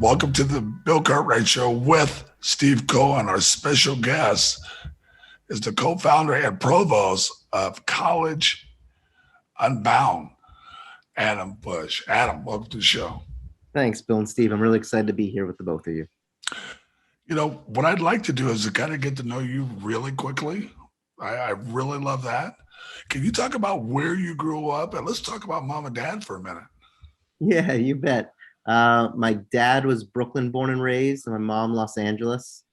Welcome to the Bill Cartwright Show with Steve Cohen. Our special guest is the co-founder and provost of College Unbound, Adam Bush. Adam, welcome to the show. Thanks, Bill and Steve. I'm really excited to be here with the both of you. You know, what I'd like to do is to kind of get to know you really quickly. I really love that. Can you talk about where you grew up? And let's talk about mom and dad for a minute. Yeah, you bet. My dad was Brooklyn born and raised, and my mom Los Angeles.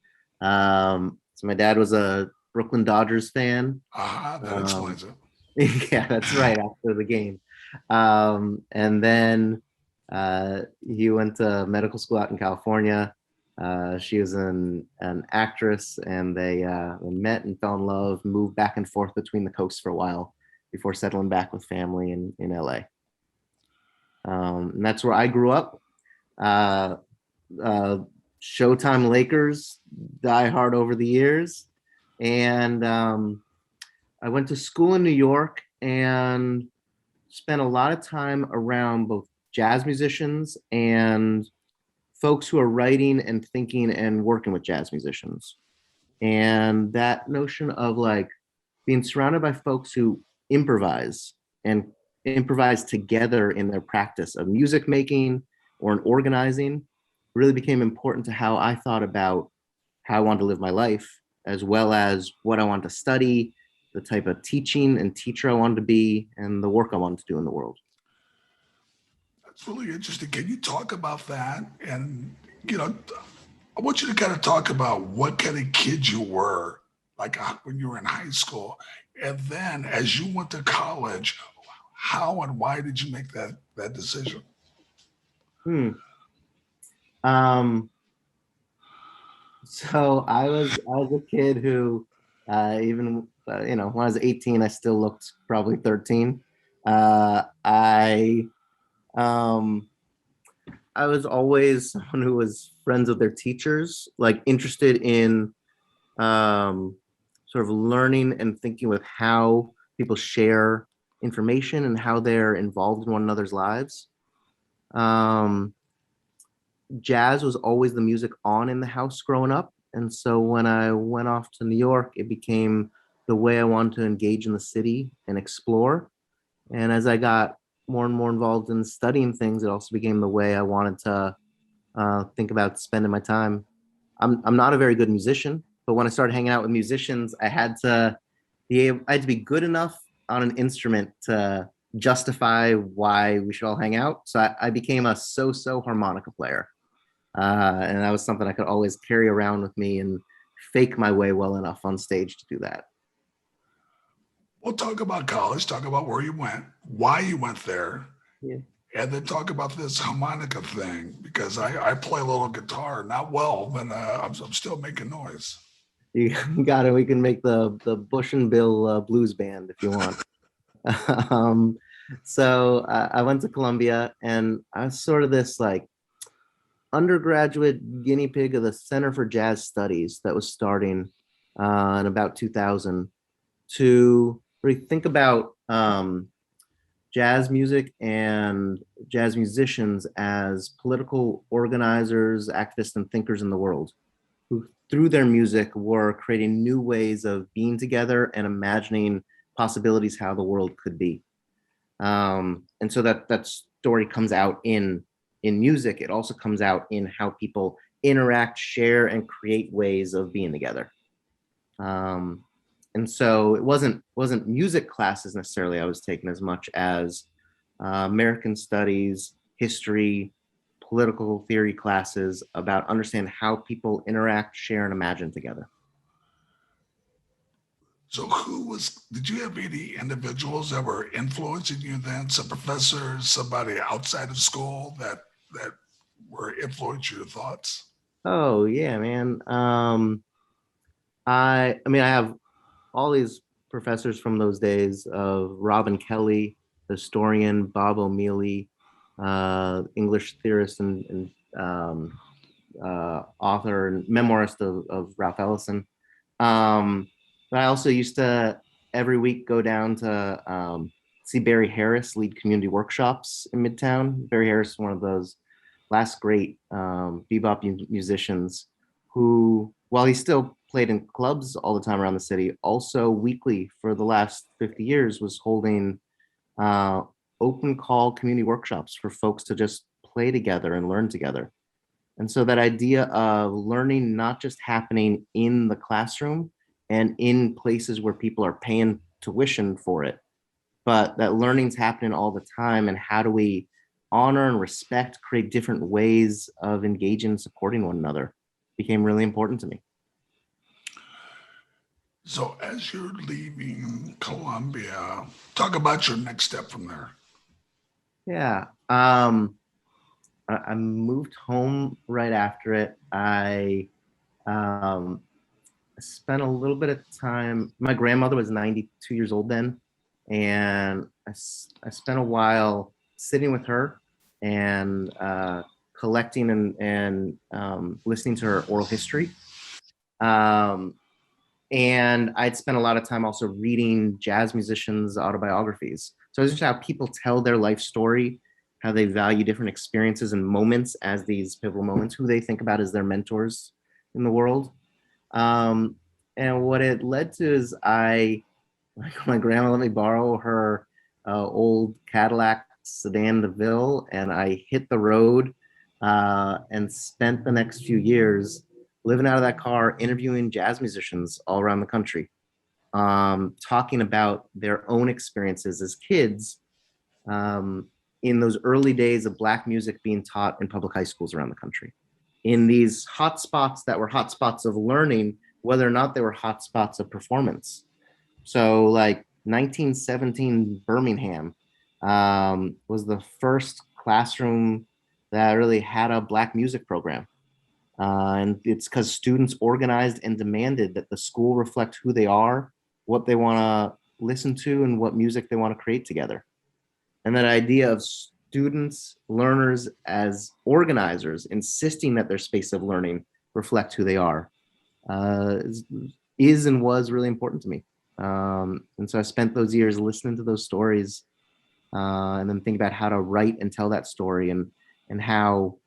So my dad was a Brooklyn Dodgers fan. That explains it. Yeah, that's right, after the game. And then he went to medical school out in California. She was an actress, and they met and fell in love, moved back and forth between the coasts for a while before settling back with family in LA. And that's where I grew up. Showtime Lakers, die hard over the years. And I went to school in New York and spent a lot of time around both jazz musicians and folks who are writing and thinking and working with jazz musicians. And that notion of like being surrounded by folks who improvise and improvise together in their practice of music making or in organizing really became important to how I thought about how I wanted to live my life, as well as what I wanted to study, the type of teaching and teacher I wanted to be, and the work I wanted to do in the world. That's really interesting. Can you talk about that? And, you know, I want you to kind of talk about what kind of kid you were, like when you were in high school. And then as you went to college, how and why did you make that decision? So I was a kid who even when I was 18, I still looked probably 13. I was always someone who was friends with their teachers, like interested in sort of learning and thinking with how people share information and how they're involved in one another's lives. Jazz was always the music on in the house growing up. And so when I went off to New York, it became the way I wanted to engage in the city and explore. And as I got more and more involved in studying things, it also became the way I wanted to think about spending my time. I'm not a very good musician, but when I started hanging out with musicians, I had to be good enough on an instrument to justify why we should all hang out. So I became a so-so harmonica player. And that was something I could always carry around with me and fake my way well enough on stage to do that. We'll talk about college, talk about where you went, why you went there, yeah. And then talk about this harmonica thing, because I play a little guitar, not well, but I'm still making noise. You got it. We can make the Bush and Bill blues band if you want. So I went to Columbia, and I was sort of this like undergraduate guinea pig of the Center for Jazz Studies that was starting in about 2000 to really think about jazz music and jazz musicians as political organizers, activists, and thinkers in the world who, through their music, were creating new ways of being together and imagining possibilities how the world could be. And so that story comes out in music. It also comes out in how people interact, share, and create ways of being together. And so it wasn't music classes necessarily I was taking as much as American studies, history, political theory classes about understanding how people interact, share, and imagine together. So did you have any individuals that were influencing you then? Some professors, somebody outside of school that were influencing your thoughts? Oh yeah, man. I have all these professors from those days of Robin Kelly, historian, Bob O'Meally, English theorist and author and memoirist of Ralph Ellison. But I also used to every week go down to see Barry Harris lead community workshops in Midtown. Barry Harris is one of those last great bebop musicians who, while he still played in clubs all the time around the city, also weekly for the last 50 years was holding uh, open call community workshops for folks to just play together and learn together. And so that idea of learning not just happening in the classroom and in places where people are paying tuition for it, but that learning's happening all the time. And how do we honor and respect, create different ways of engaging and supporting one another became really important to me. So as you're leaving Columbia, talk about your next step from there. Yeah. I moved home right after it. I spent a little bit of time. My grandmother was 92 years old then, and I spent a while sitting with her and collecting and listening to her oral history. And I'd spent a lot of time also reading jazz musicians' autobiographies. So it's just how people tell their life story, how they value different experiences and moments as these pivotal moments, who they think about as their mentors in the world. Um, and what it led to is my grandma let me borrow her old Cadillac sedan DeVille, and I hit the road and spent the next few years living out of that car, interviewing jazz musicians all around the country, talking about their own experiences as kids in those early days of Black music being taught in public high schools around the country, in these hotspots that were hotspots of learning, whether or not they were hotspots of performance. So, like 1917 Birmingham was the first classroom that really had a Black music program. And it's because students organized and demanded that the school reflect who they are, what they want to listen to, and what music they want to create together. And that idea of students, learners as organizers, insisting that their space of learning reflect who they are, is and was really important to me. And so I spent those years listening to those stories and then think about how to write and tell that story, and how,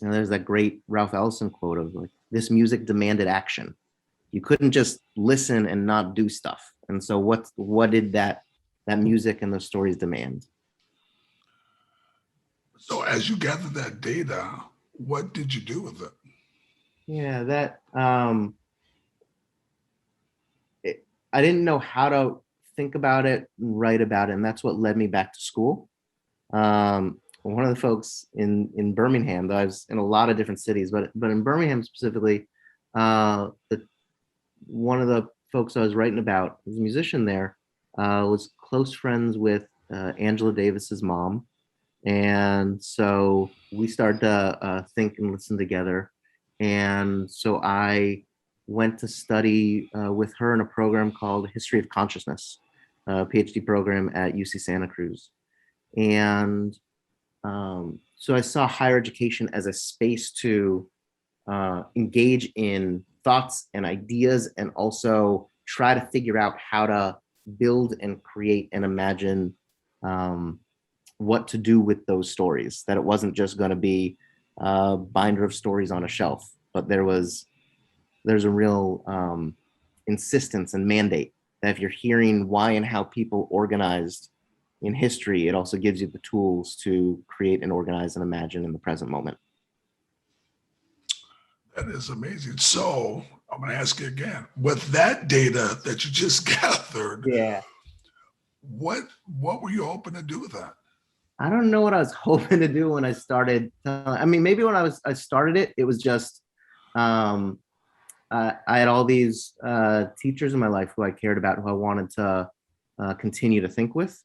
you know, there's that great Ralph Ellison quote of like, this music demanded action. You couldn't just listen and not do stuff. And so what did that music and those stories demand? So as you gather that data, what did you do with it? Yeah, that I didn't know how to think about it and write about it, and that's what led me back to school. One of the folks in Birmingham, though I was in a lot of different cities, but in Birmingham specifically, one of the folks I was writing about, was a musician there, was close friends with Angela Davis's mom, and so we started to think and listen together. And so I went to study with her in a program called History of Consciousness, a PhD program at UC Santa Cruz. And so I saw higher education as a space to engage in thoughts and ideas, and also try to figure out how to build and create and imagine what to do with those stories. That it wasn't just going to be a binder of stories on a shelf, but there's a real insistence and mandate that if you're hearing why and how people organized in history, it also gives you the tools to create and organize and imagine in the present moment. That is amazing. So I'm going to ask you again, with that data that you just gathered, Yeah. what were you hoping to do with that? I don't know what I was hoping to do when I started. I mean, maybe when I started it, it was just I had all these teachers in my life who I cared about, who I wanted to continue to think with.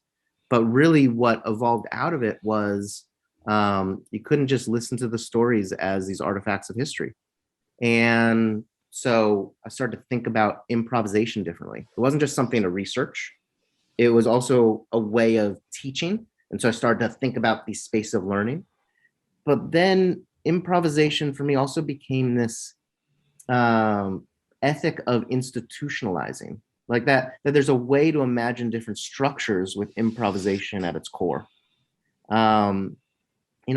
But really, what evolved out of it was you couldn't just listen to the stories as these artifacts of history. And so I started to think about improvisation differently. It wasn't just something to research, it was also a way of teaching. And so I started to think about the space of learning. But then improvisation for me also became this ethic of institutionalizing, like that there's a way to imagine different structures with improvisation at its core.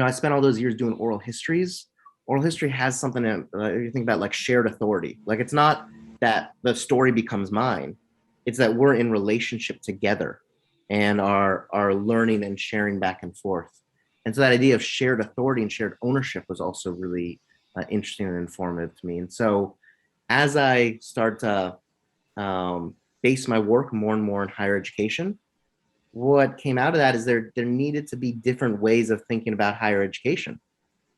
I spent all those years doing oral histories. Oral history has something you think about, like shared authority. Like, it's not that the story becomes mine. It's that we're in relationship together and are learning and sharing back and forth. And so that idea of shared authority and shared ownership was also really interesting and informative to me. And so as I start to base my work more and more in higher education, what came out of that is there needed to be different ways of thinking about higher education,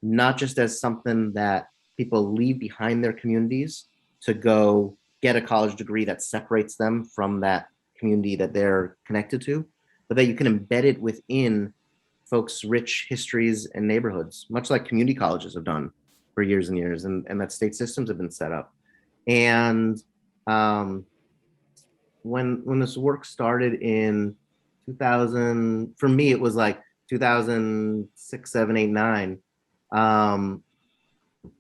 not just as something that people leave behind their communities to go get a college degree that separates them from that community that they're connected to, but that you can embed it within folks' rich histories and neighborhoods, much like community colleges have done for years and years, and that state systems have been set up. And when this work started in 2000, for me, it was like 2006, 7, 8, 9. The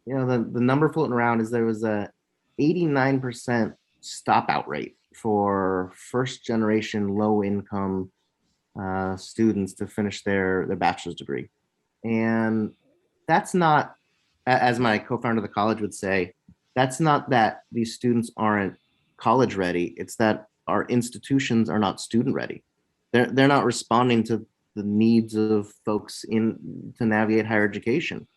number floating around is there was a 89% stop out rate for first generation low income students to finish their bachelor's degree. And that's not, as my co-founder of the college would say, that's not that these students aren't college ready. It's that our institutions are not student ready. They're not responding to the needs of folks to navigate higher education.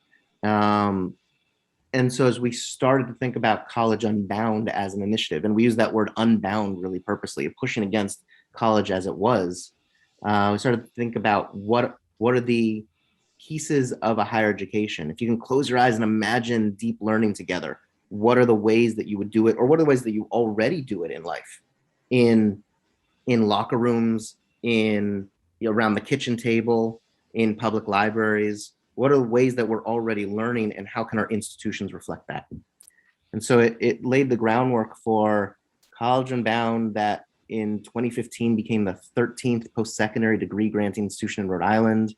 And so as we started to think about College Unbound as an initiative, and we use that word unbound really purposely, pushing against college as it was, we started to think about what are the pieces of a higher education. If you can close your eyes and imagine deep learning together, what are the ways that you would do it, or what are the ways that you already do it in life, in locker rooms, around the kitchen table, in public libraries? What are the ways that we're already learning, and how can our institutions reflect that? And so it laid the groundwork for College Unbound, that in 2015 became the 13th post-secondary degree granting institution in Rhode Island.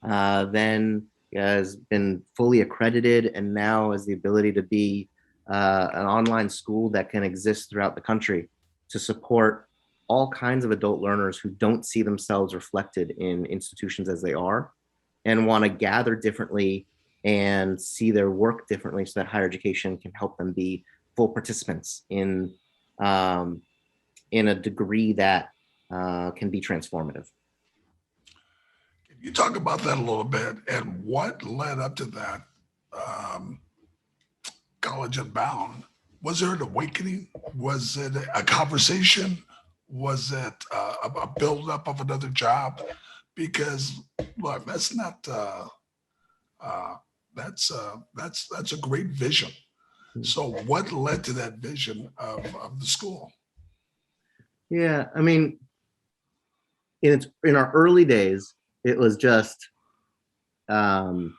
Then has been fully accredited, and now has the ability to be an online school that can exist throughout the country to support all kinds of adult learners who don't see themselves reflected in institutions as they are, and want to gather differently and see their work differently, so that higher education can help them be full participants in a degree that can be transformative. Can you talk about that a little bit, and what led up to that College Unbound? Was there an awakening? Was it a conversation? Was it a buildup of another job? Because look, that's not that's a great vision. So what led to that vision of the school? Yeah, I mean, in our early days, it was just a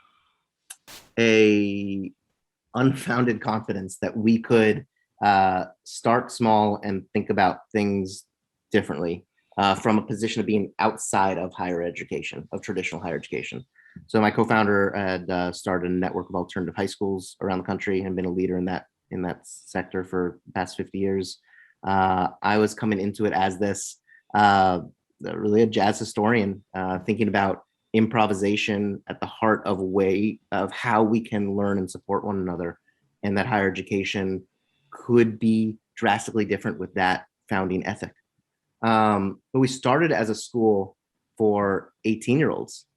unfounded confidence that we could start small and think about things differently from a position of being outside of higher education, of traditional higher education. So my co-founder had started a network of alternative high schools around the country and been a leader in that sector for the past 50 years. I was coming into it as this really a jazz historian, thinking about improvisation at the heart of how we can learn and support one another, and that higher education could be drastically different with that founding ethic. But we started as a school for 18-year-olds.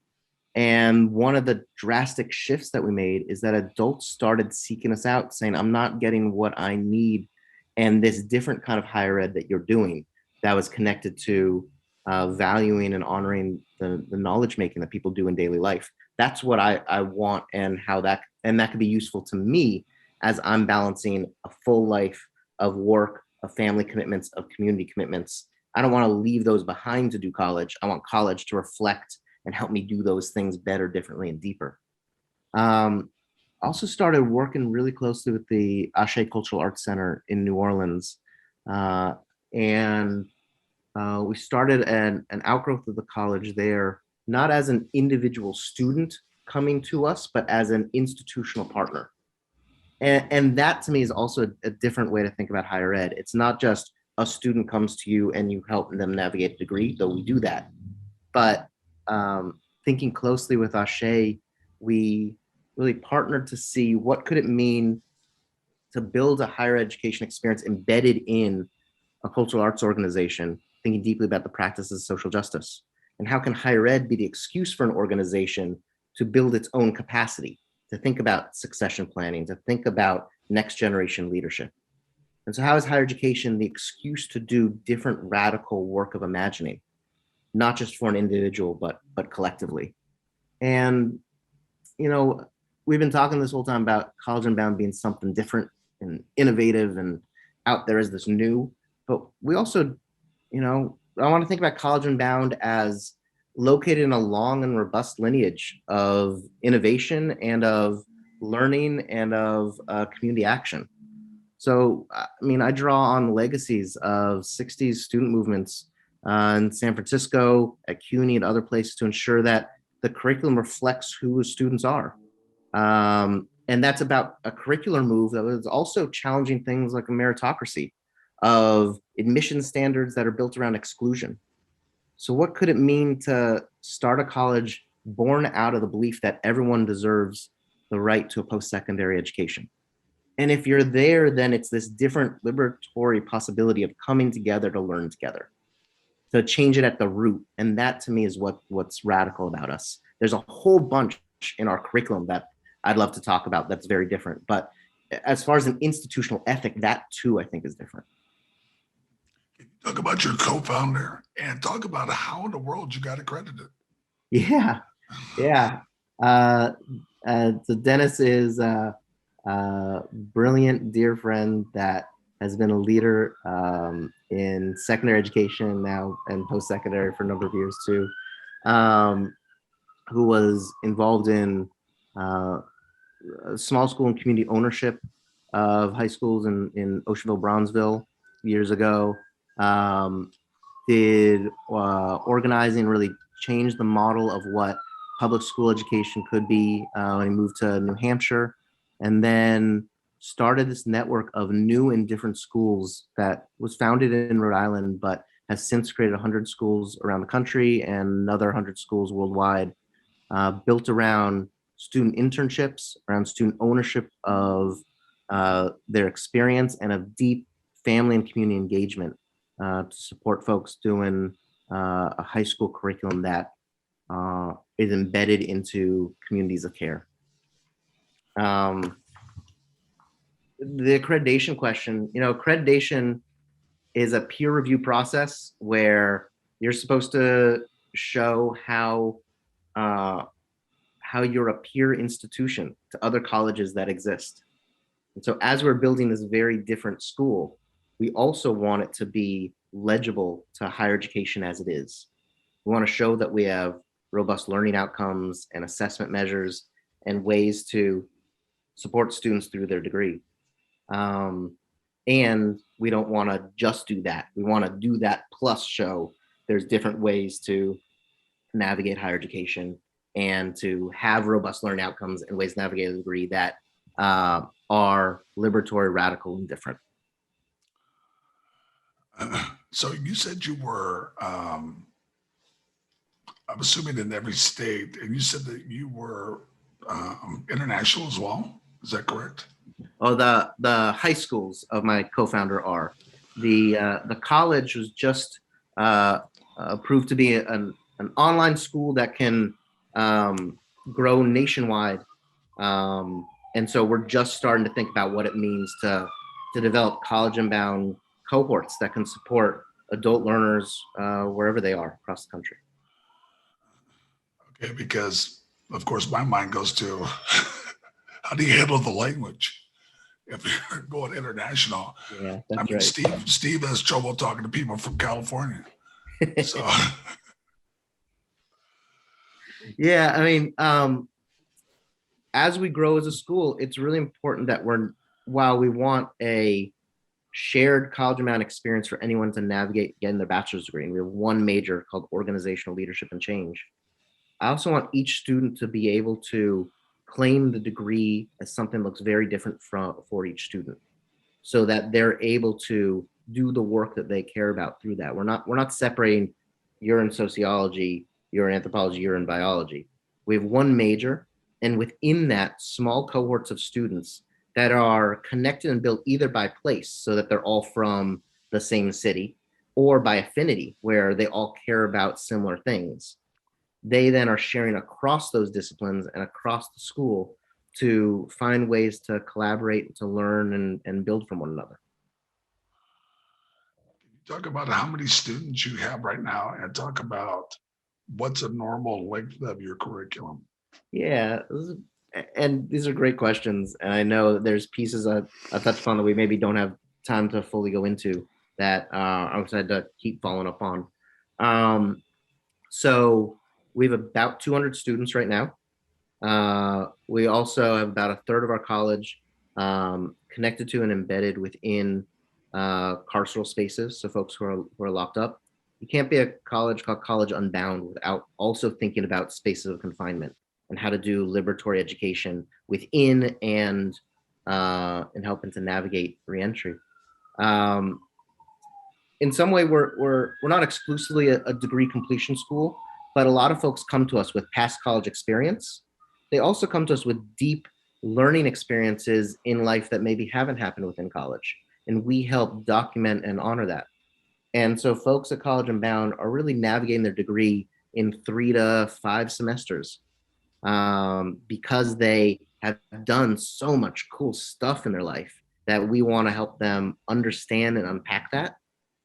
And one of the drastic shifts that we made is that adults started seeking us out, saying, I'm not getting what I need. And this different kind of higher ed that you're doing that was connected to valuing and honoring the knowledge making that people do in daily life. That's what I want, and that could be useful to me as I'm balancing a full life of work, of family commitments, of community commitments. I don't want to leave those behind to do college. I want college to reflect and help me do those things better, differently, and deeper. Also started working really closely with the Ashe Cultural Arts Center in New Orleans. And we started an outgrowth of the college there, not as an individual student coming to us, but as an institutional partner. And that to me is also a different way to think about higher ed. It's not just a student comes to you and you help them navigate a degree, though we do that. But thinking closely with Ashe we really partnered to see what could it mean to build a higher education experience embedded in a cultural arts organization, thinking deeply about the practices of social justice. And how can higher ed be the excuse for an organization to build its own capacity, to think about succession planning, to think about next generation leadership? And so how is higher education the excuse to do different radical work of imagining, not just for an individual, but collectively? And, you know, we've been talking this whole time about College Unbound being something different and innovative and out there as this new, but we also, you know, I want to think about College Unbound as located in a long and robust lineage of innovation and of learning and of community action. So, I mean, I draw on legacies of 60s student movements in San Francisco, at CUNY, and other places to ensure that the curriculum reflects who students are. And that's about a curricular move that was also challenging things like a meritocracy of admission standards that are built around exclusion. So what could it mean to start a college born out of the belief that everyone deserves the right to a post-secondary education? And if you're there, then it's this different liberatory possibility of coming together to learn together, to change it at the root. And that to me is what's radical about us. There's a whole bunch in our curriculum that I'd love to talk about that's very different. But as far as an institutional ethic, that too, I think is different. Talk about your co-founder and talk about how in the world you got accredited. Yeah, yeah. So Dennis is a brilliant, dear friend that has been a leader in secondary education now and post-secondary for a number of years too, who was involved in small school and community ownership of high schools in Oceanville, Bronzeville years ago. Did organizing, really changed the model of what public school education could be when he moved to New Hampshire, and then started this network of new and different schools that was founded in Rhode Island, but has since created 100 schools around the country and another 100 schools worldwide, built around student internships, around student ownership of their experience, and of deep family and community engagement to support folks doing a high school curriculum that is embedded into communities of care. The accreditation question, you know, accreditation is a peer review process where you're supposed to show how you're a peer institution to other colleges that exist. And so as we're building this very different school, we also want it to be legible to higher education as it is. We want to show that we have robust learning outcomes and assessment measures and ways to support students through their degree. And we don't want to just do that. We want to do that plus show there's different ways to navigate higher education and to have robust learning outcomes and ways to navigate a degree that are liberatory, radical, and different. So you said you were, I'm assuming in every state, and you said that you were international as well. Is that correct? Oh, the high schools of my co-founder are. The college was just approved to be an online school that can grow nationwide. And so we're just starting to think about what it means to develop College Unbound cohorts that can support adult learners wherever they are across the country. Okay, because of course my mind goes to how do you handle the language if you're going international? Yeah, I that's mean, right. Steve has trouble talking to people from California. So Yeah, I mean, as we grow as a school, it's really important that while we want a shared college amount experience for anyone to navigate getting their bachelor's degree, and we have one major called organizational leadership and change. I also want each student to be able to claim the degree as something that looks very different for each student, so that they're able to do the work that they care about through that. We're not separating, you're in sociology, you're in anthropology, you're in biology. We have one major, And within that, small cohorts of students that are connected and built either by place, so that they're all from the same city, or by affinity, where they all care about similar things. They then are sharing across those disciplines and across the school to find ways to collaborate, to learn, and build from one another. Talk about how many students you have right now and talk about what's a normal length of your curriculum. Yeah, and these are great questions. And I know that there's pieces I touched upon that we maybe don't have time to fully go into that I'm excited to keep following up on. So we have about 200 students right now. We also have about a third of our college connected to and embedded within carceral spaces. So folks who are locked up. You can't be a college called College Unbound without also thinking about spaces of confinement and how to do liberatory education within and helping to navigate reentry. In some way, we're not exclusively a degree completion school, but a lot of folks come to us with past college experience. They also come to us with deep learning experiences in life that maybe haven't happened within college, and we help document and honor that. And so folks at College Unbound are really navigating their degree in 3 to 5 semesters because they have done so much cool stuff in their life that we want to help them understand and unpack that.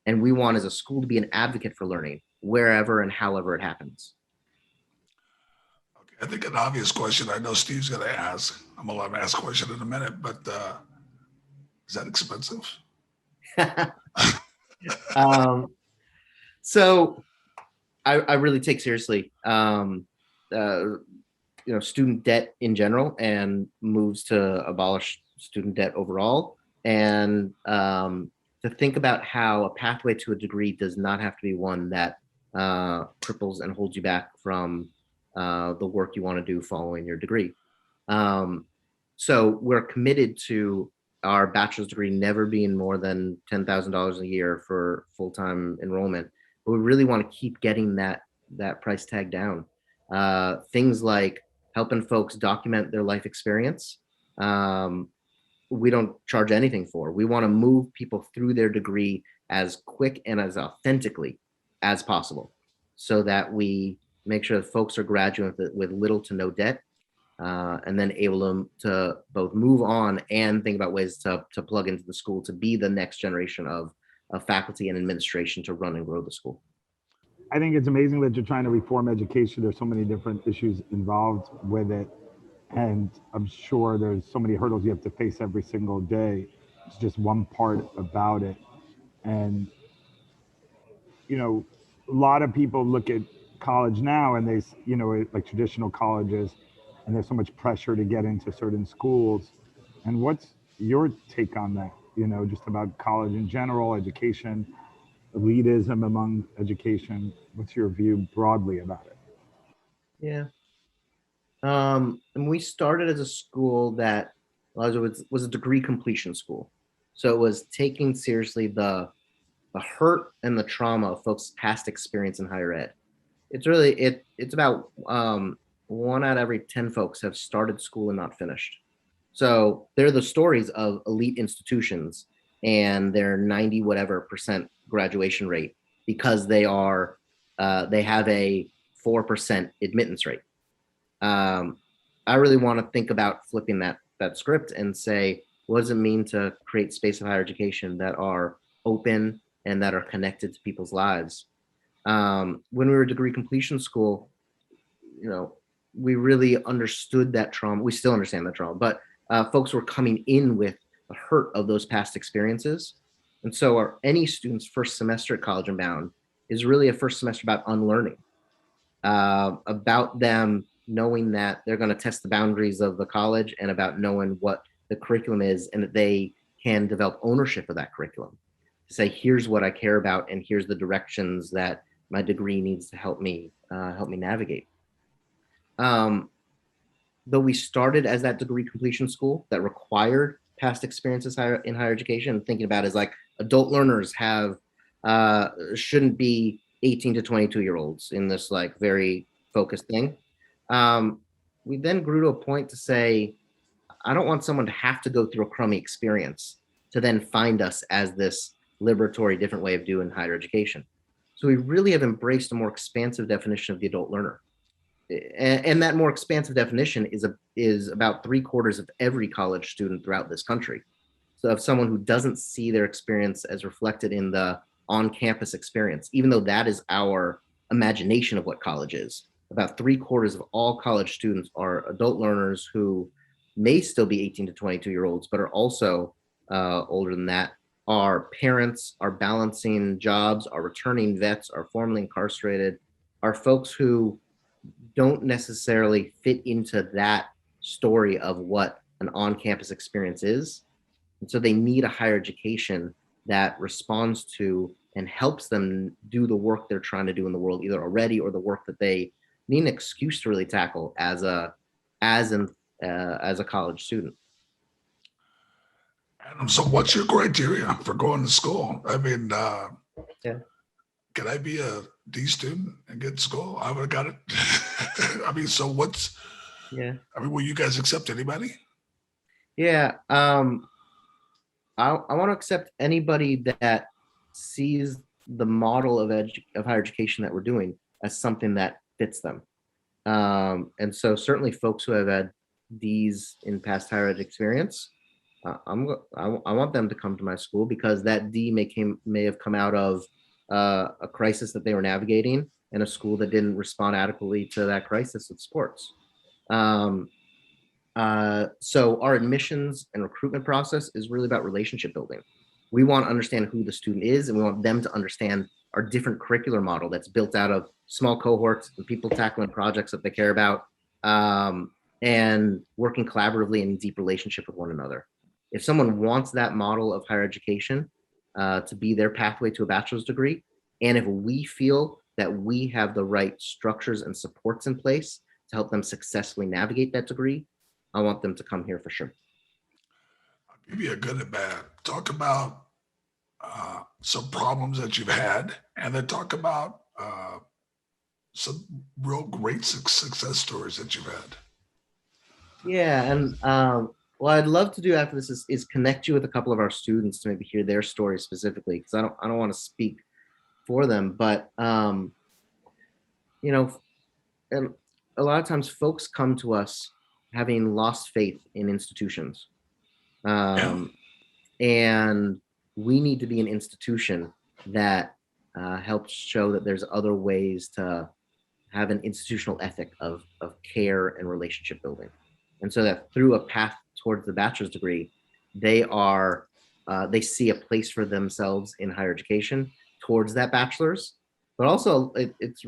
And we want as a school to be an advocate for learning wherever and however it happens. Okay, I think an obvious question I know Steve's going to ask. I'm going to let him ask a question in a minute, but is that expensive? So I really take seriously, student debt in general, and moves to abolish student debt overall, and to think about how a pathway to a degree does not have to be one that cripples and holds you back from the work you want to do following your degree. So we're committed to our bachelor's degree never being more than $10,000 a year for full-time enrollment, but we really want to keep getting that price tag down. Things like helping folks document their life experience. We don't charge anything for. We want to move people through their degree as quick and as authentically as possible, so that we make sure that folks are graduating with little to no debt, and then able to both move on and think about ways to plug into the school to be the next generation of faculty and administration to run and grow the school. I think it's amazing that you're trying to reform education. There's so many different issues involved with it. And I'm sure there's so many hurdles you have to face every single day. It's just one part about it. And, a lot of people look at college now and they, like traditional colleges, and there's so much pressure to get into certain schools. And what's your take on that? Just about college in general, education, elitism among education. What's your view broadly about it? Yeah. And we started as a school that was a degree completion school. So it was taking seriously the hurt and the trauma of folks' past experience in higher ed. It's really, it's about 1 out of every 10 folks have started school and not finished. So they're the stories of elite institutions and their 90 whatever percent graduation rate because they have a 4% admittance rate. I really want to think about flipping that script and say, what does it mean to create space of higher education that are open and that are connected to people's lives? When we were a degree completion school, we really understood that trauma. We still understand that trauma, but folks were coming in with the hurt of those past experiences. And so any student's first semester at College Unbound is really a first semester about unlearning, about them knowing that they're going to test the boundaries of the college, and about knowing what the curriculum is and that they can develop ownership of that curriculum. To say, here's what I care about and here's the directions that my degree needs to help me navigate. Though we started as that degree completion school that required past experiences in higher education, thinking about it as like adult learners shouldn't be 18 to 22-year-olds in this like very focused thing. we then grew to a point to say, I don't want someone to have to go through a crummy experience to then find us as this liberatory, different way of doing higher education. So we really have embraced a more expansive definition of the adult learner. And that more expansive definition is about 3/4 of every college student throughout this country. So of someone who doesn't see their experience as reflected in the on-campus experience, even though that is our imagination of what college is. About 3/4 of all college students are adult learners who may still be 18 to 22-year-olds, but are also older than that, are parents, are balancing jobs, are returning vets, are formerly incarcerated, are folks who don't necessarily fit into that story of what an on-campus experience is. And so they need a higher education that responds to and helps them do the work they're trying to do in the world, either already or the work that they need an excuse to really tackle as a college student. Adam, so what's your criteria for going to school? I mean, Yeah. can I be a D student and get to school? I would have got it. I mean, so what's, Yeah. I mean, will you guys accept anybody? Yeah. I want to accept anybody that sees the model of higher education that we're doing as something that fits them. And so certainly folks who have had D's in past higher ed experience, I want them to come to my school because that D may have come out of a crisis that they were navigating in a school that didn't respond adequately to that crisis with sports. So our admissions and recruitment process is really about relationship building. We want to understand who the student is, and we want them to understand our different curricular model that's built out of small cohorts and people tackling projects that they care about, and working collaboratively in deep relationship with one another. If someone wants that model of higher education to be their pathway to a bachelor's degree, and if we feel that we have the right structures and supports in place to help them successfully navigate that degree, I want them to come here for sure. I'll give you a good and bad. Talk about some problems that you've had, and then talk about some real great success stories that you've had. Yeah, and what I'd love to do after this is connect you with a couple of our students to maybe hear their stories specifically, because I don't want to speak for them, but you know, and a lot of times folks come to us having lost faith in institutions, and we need to be an institution that helps show that there's other ways to have an institutional ethic of care and relationship building. And so that through a path towards the bachelor's degree, they see a place for themselves in higher education towards that bachelor's. But also it's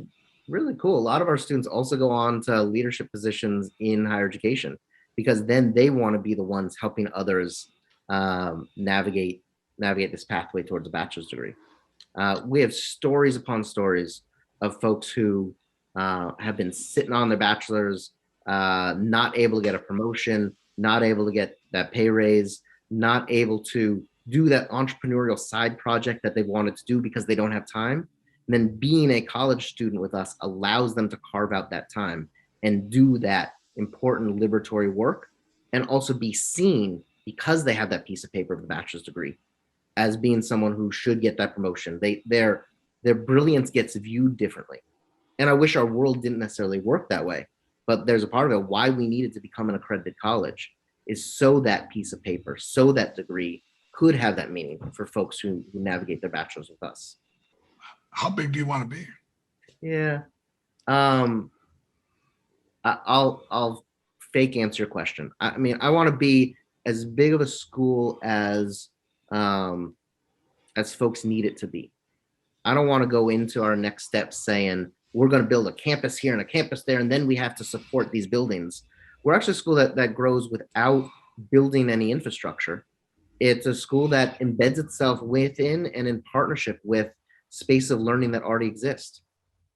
really cool. A lot of our students also go on to leadership positions in higher education because then they want to be the ones helping others navigate this pathway towards a bachelor's degree. We have stories upon stories of folks who have been sitting on their bachelor's, not able to get a promotion, not able to get that pay raise, not able to do that entrepreneurial side project that they wanted to do because they don't have time. And then being a college student with us allows them to carve out that time and do that important liberatory work, and also be seen because they have that piece of paper of the bachelor's degree as being someone who should get that promotion. Their brilliance gets viewed differently. And I wish our world didn't necessarily work that way, but there's a part of it why we needed to become an accredited college is so that piece of paper, so that degree could have that meaning for folks who navigate their bachelor's with us. How big do you want to be? Yeah. I'll fake answer your question. I mean, I want to be as big of a school as folks need it to be. I don't want to go into our next steps saying we're going to build a campus here and a campus there, and then we have to support these buildings. We're actually a school that grows without building any infrastructure. It's a school that embeds itself within and in partnership with space of learning that already exists.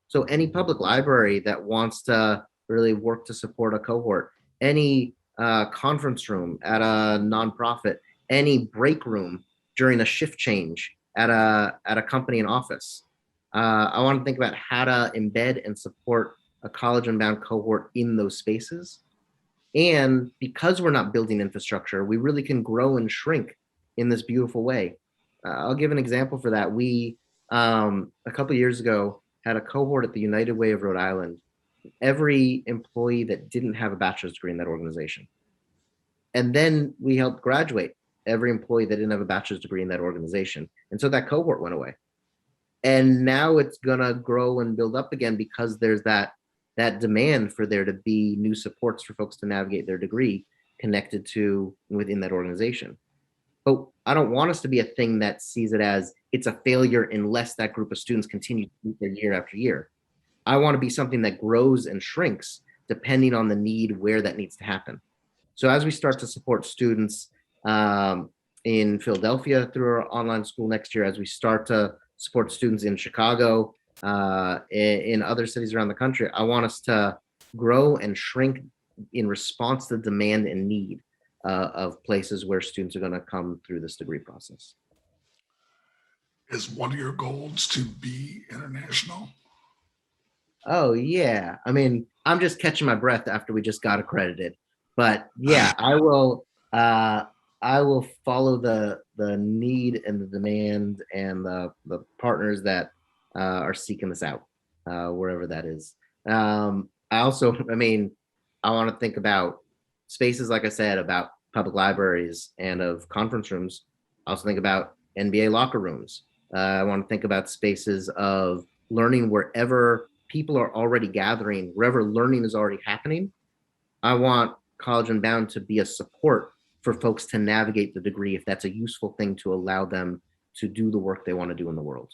So any public library that wants to really work to support a cohort, any conference room at a nonprofit, any break room during a shift change at a company and office. I want to think about how to embed and support a college unbound cohort in those spaces And because we're not building infrastructure, we really can grow and shrink in this beautiful way. I'll give an example for that. We, a couple of years ago, had a cohort at the United Way of Rhode Island, every employee that didn't have a bachelor's degree in that organization. And then we helped graduate every employee that didn't have a bachelor's degree in that organization. And so that cohort went away. And now it's gonna grow and build up again because there's that demand for there to be new supports for folks to navigate their degree connected to within that organization. But I don't want us to be a thing that sees it as it's a failure unless that group of students continue to do their year after year. I want to be something that grows and shrinks depending on the need where that needs to happen. So as we start to support students in Philadelphia through our online school next year, as we start to support students in Chicago, in other cities around the country, I want us to grow and shrink in response to demand and need of places where students are going to come through this degree process. Is one of your goals to be international? Oh yeah. I mean, I'm just catching my breath after we just got accredited. But yeah, I will follow the need and the demand and the partners that are seeking this out, wherever that is. I also, I mean, I want to think about spaces, like I said, about public libraries and of conference rooms. I also think about NBA locker rooms. I want to think about spaces of learning wherever people are already gathering, wherever learning is already happening. I want College Unbound to be a support for folks to navigate the degree if that's a useful thing to allow them to do the work they want to do in the world.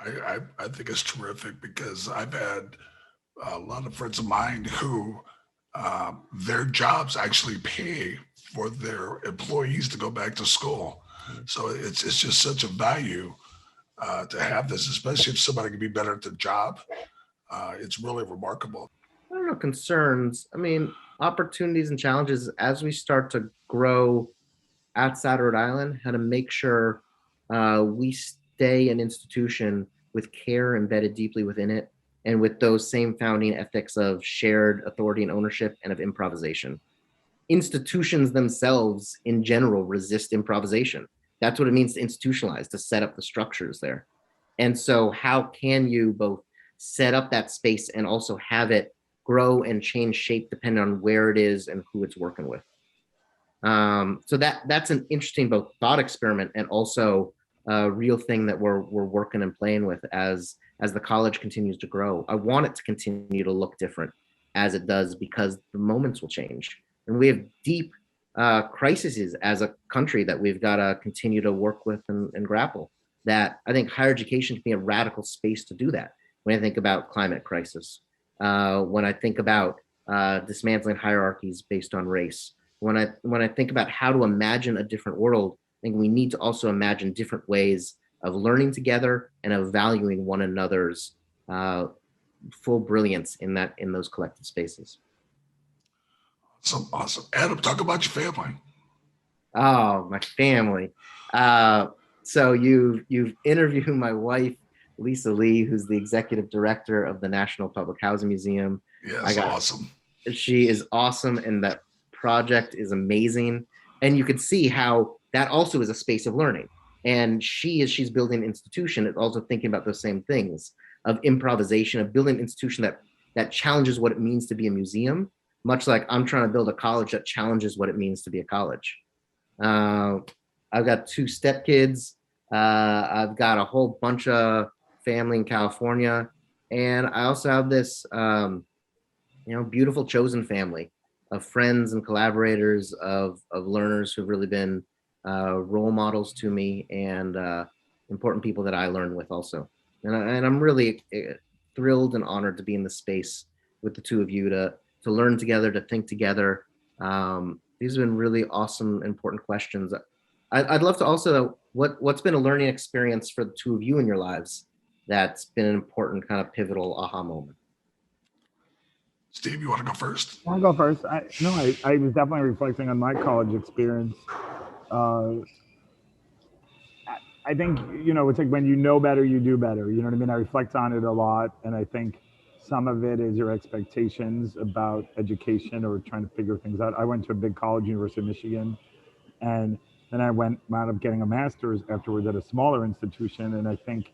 I think it's terrific because I've had a lot of friends of mine who their jobs actually pay for their employees to go back to school. So it's just such a value to have this, especially if somebody can be better at the job. It's really remarkable. I don't know, concerns. I mean, opportunities and challenges as we start to grow outside Rhode Island, how to make sure we stay an institution with care embedded deeply within it and with those same founding ethics of shared authority and ownership and of improvisation. Institutions themselves in general resist improvisation. That's what it means to institutionalize, to set up the structures there. And so how can you both set up that space and also have it grow and change shape depending on where it is and who it's working with? So that's an interesting both thought experiment and also a real thing that we're working and playing with as the college continues to grow. I want it to continue to look different as it does because the moments will change. And we have deep crises as a country that we've got to continue to work with and grapple. That I think higher education can be a radical space to do that. When I think about climate crisis, when I think about dismantling hierarchies based on race, when I think about how to imagine a different world, I think we need to also imagine different ways of learning together and of valuing one another's full brilliance in those collective spaces. Awesome. Adam, talk about your family. Oh, my family. So you've interviewed my wife, Lisa Lee, who's the executive director of the National Public Housing Museum. Yes, awesome. She is awesome, and that project is amazing. And you could see how that also is a space of learning. And she's building an institution, and also thinking about those same things of improvisation, of building an institution that challenges what it means to be a museum, much like I'm trying to build a college that challenges what it means to be a college. I've got 2 stepkids. I've got a whole bunch of family in California. And I also have this, beautiful chosen family of friends and collaborators, of learners who've really been role models to me and important people that I learn with also. And I'm really thrilled and honored to be in this space with the 2 of you to learn together, to think together. These have been really awesome, important questions. I'd love to also know what's been a learning experience for the 2 of you in your lives that's been an important kind of pivotal aha moment. Steve, you want to go first? I'll go first. I was definitely reflecting on my college experience. I think, it's like when you know better, you do better. You know what I mean? I reflect on it a lot. And I think some of it is your expectations about education or trying to figure things out. I went to a big college, University of Michigan, and then I wound up getting a master's afterwards at a smaller institution. And I think,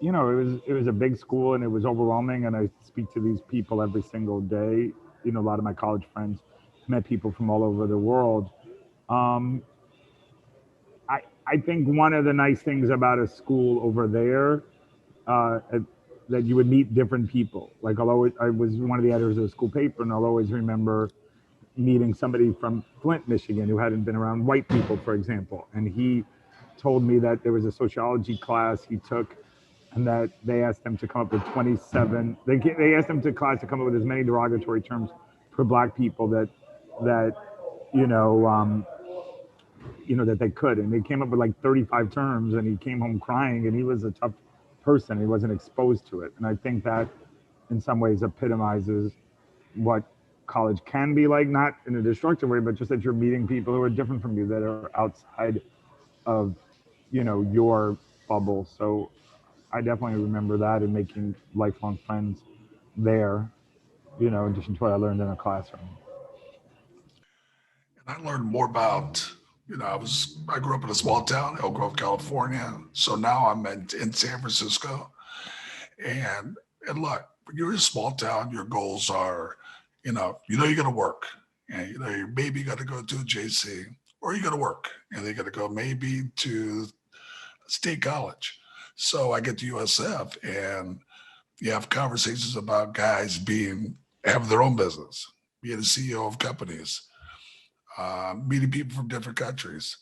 it was a big school and it was overwhelming. And I speak to these people every single day. A lot of my college friends met people from all over the world. Um, I think one of the nice things about a school over there, uh, that you would meet different people. Like I was one of the editors of the school paper, and I'll always remember meeting somebody from Flint, Michigan, who hadn't been around white people, for example. And he told me that there was a sociology class he took, and that they asked him to come up with 27. They asked him to come up with as many derogatory terms for Black people that you know that they could, and they came up with like 35 terms, and he came home crying, and he was a tough person. He wasn't exposed to it, and I think that in some ways epitomizes what college can be like, not in a destructive way, but just that you're meeting people who are different from you, that are outside of your bubble. So I definitely remember that, and making lifelong friends there, in addition to what I learned in a classroom. And I learned more about, I grew up in a small town, Elk Grove, California. So now I'm in San Francisco. And look, when you're in a small town, your goals are, you're gonna work. And you're maybe gonna go to a JC, or you're gonna work. And they're gonna go maybe to state college. So I get to USF, and you have conversations about guys having their own business, being a CEO of companies, meeting people from different countries.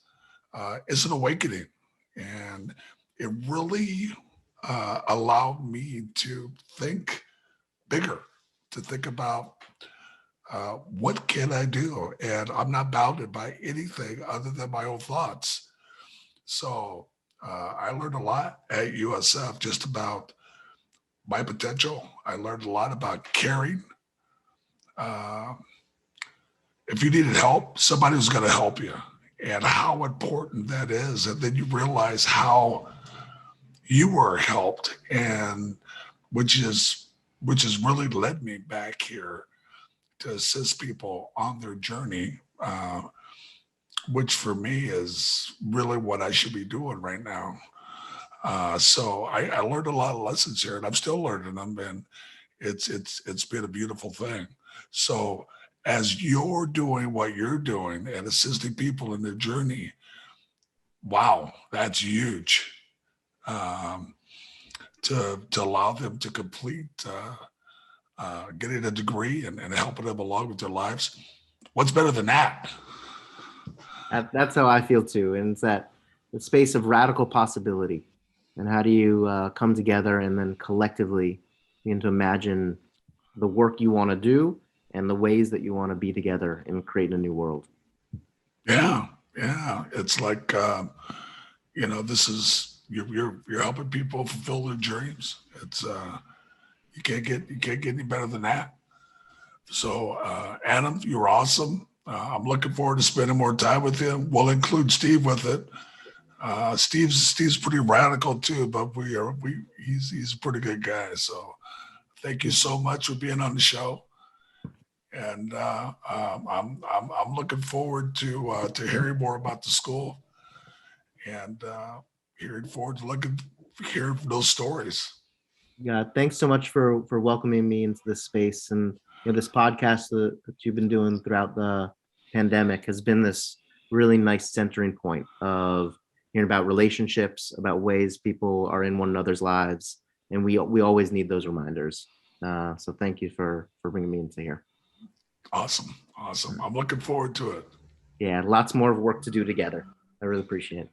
It's an awakening, and it really allowed me to think bigger, to think about what can I do, and I'm not bounded by anything other than my own thoughts. So I learned a lot at USF just about my potential. I learned a lot about caring. Uh, if you needed help, somebody was going to help you, and how important that is. And then you realize how you were helped, and which has really led me back here to assist people on their journey, which for me is really what I should be doing right now. So I learned a lot of lessons here, and I'm still learning them, and it's been a beautiful thing. So as you're doing what you're doing and assisting people in their journey, wow, that's huge. Um, to allow them to complete getting a degree and helping them along with their lives. What's better than that? That's how I feel too. And it's that the space of radical possibility. And how do you come together and then collectively begin to imagine the work you want to do and the ways that you want to be together in creating a new world? Yeah. It's like, this is, you're helping people fulfill their dreams. It's, you can't get any better than that. So, Adam, you're awesome. I'm looking forward to spending more time with him. We'll include Steve with it. Steve's pretty radical too, but he's a pretty good guy. So, thank you so much for being on the show. And I'm looking forward to hearing more about the school, and hearing forward to hearing those stories. Yeah, thanks so much for welcoming me into this space. And this podcast that you've been doing throughout the pandemic has been this really nice centering point of hearing about relationships, about ways people are in one another's lives, and we always need those reminders. So thank you for bringing me into here. Awesome. I'm looking forward to it. Yeah, lots more work to do together. I really appreciate it.